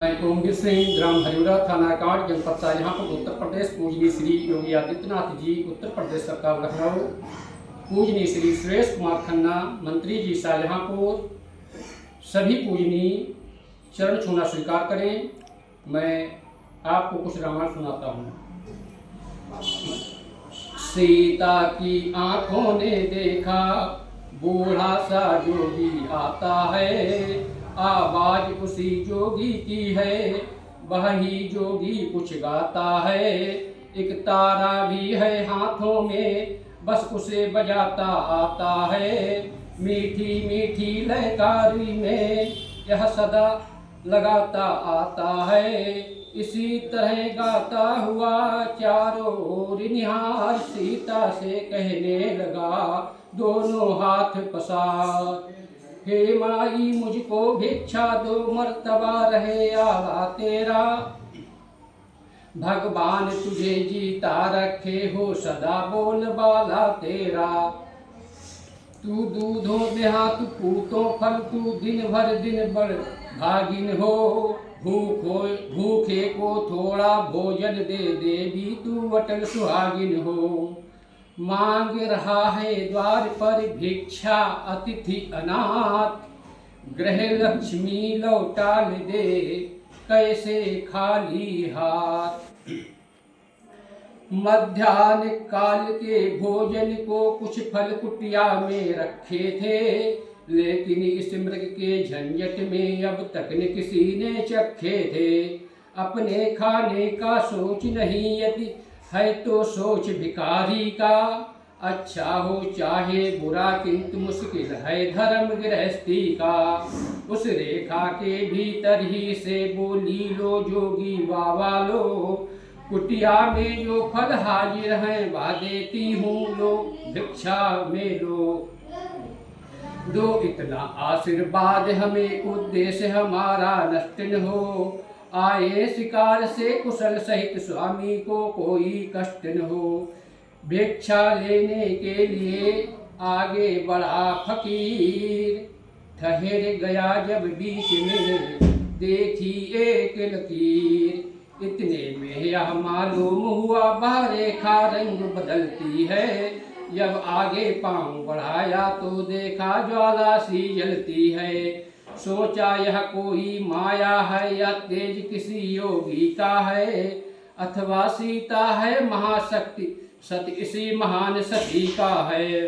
मैं ओमवीर सिंह, ग्राम हरिौरा, थाना कांड, जनपद शाहजहांपुर, उत्तर प्रदेश। पूजनीय श्री योगी आदित्यनाथ जी, उत्तर प्रदेश सरकार लखनऊ। पूजनीय श्री सुरेश कुमार खन्ना, मंत्री जी, शाहजहांपुर। सभी पूजनीय चरण छूना स्वीकार करें। मैं आपको कुछ रामायण सुनाता हूँ। सीता की आंखों ने देखा, बूढ़ा सा जोगी आता है। आवाज उसी जोगी की है, वही जोगी कुछ गाता है। एक तारा भी है हाथों में, बस उसे बजाता आता है। मीठी मीठी लयकारी में यह सदा लगाता आता है। इसी तरह गाता हुआ चारों ओर निहार सीता से कहने लगा, दोनों हाथ पसार। हे माई, मुझको भिक्षा दो, मर्तबा रहे आला तेरा। भगवान तुझे जीता रखे, हो सदा बोल बाला तेरा। तू दूधों देहात पूतों फल, तू दिन भर भागिन हो। भूखे को थोड़ा भोजन दे, देवी तू अटल सुहागिन हो। मांग रहा है द्वार पर भिक्षा अतिथि अनाथ, गृह लक्ष्मी लौटाल दे, कैसे खाली हाथ। मध्याह्न काल के भोजन को कुछ फल कुटिया में रखे थे, लेकिन इस मृग के झंझट में अब तक न किसी ने चखे थे। अपने खाने का सोच नहीं, यदि है तो सोच भिखारी का। अच्छा हो चाहे बुरा, किंतु मुश्किल है धर्म गृहस्थी का। उस रेखा के भीतर ही से बोली लो जोगी बाबा लो, कुटिया में जो फल हाजिर हैं वह देती हूँ, लो भिक्षा में लो। दो इतना आशीर्वाद हमें, उद्देश्य हमारा नष्ट न हो। आए शिकार से कुशल सहित, स्वामी को कोई कष्ट न हो। भिक्षा लेने के लिए आगे बढ़ा फकीर, ठहर गया जब बीच में देखी एक लकीर। इतने में यह मालूम हुआ वह रेखा रंग बदलती है। जब आगे पांव बढ़ाया तो देखा ज्वाला सी जलती है। सोचा यह कोई माया है या तेज किसी योगी का है, अथवा सीता है महाशक्ति, सत इसी महान सती का है।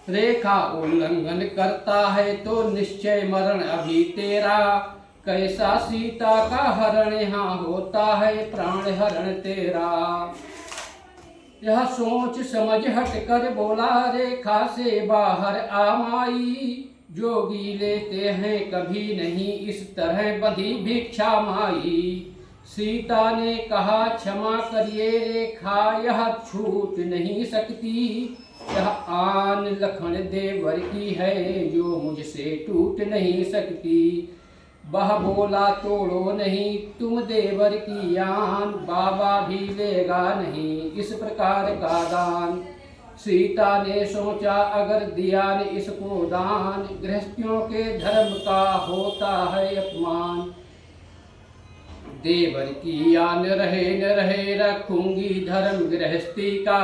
रेखा उल्लंघन करता है तो निश्चय मरण अभी तेरा। कैसा सीता का हरण, यहाँ होता है प्राण हरण तेरा। यह सोच समझ हट कर बोला, रेखा से बाहर आ माई। जोगी लेते हैं कभी नहीं इस तरह बंधी भिक्षा माई। सीता ने कहा क्षमा करिए रेखा, यह छूट नहीं सकती। यह आन लखन देवर की है, जो मुझसे टूट नहीं सकती। वह बोला तोड़ो नहीं तुम देवर की आन, बाबा भी लेगा नहीं इस प्रकार का दान। सीता ने सोचा अगर दिया न इसको दान, गृहस्थियों के धर्म का होता है अपमान। देवर की आन रहे न रहे, रखूंगी धर्म गृहस्थी का।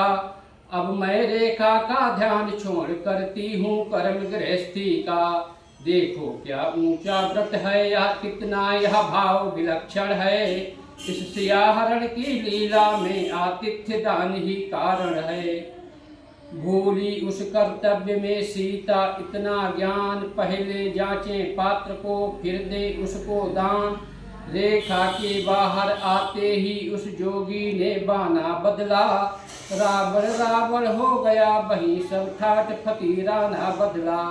अब मैं रेखा का ध्यान छोड़ करती हूँ कर्म गृहस्थी का। देखो क्या ऊंचा व्रत है, या कितना यह भाव विलक्षण है। इस सियाहरण की लीला में आतिथ्य दान ही कारण है। भूली उस कर्तव्य में सीता इतना ज्ञान, पहले जांचे पात्र को फिर दे उसको दान। रेखा के बाहर आते ही उस जोगी ने बाना बदला, रावण रावण हो गया वही सब ठाट फकीराना बदला।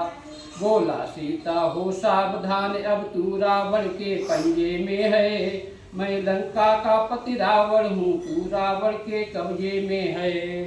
बोला सीता हो सावधान, अब तू रावण के पंजे में है। मैं लंका का पति रावण हूँ, तू रावण के कब्जे में है।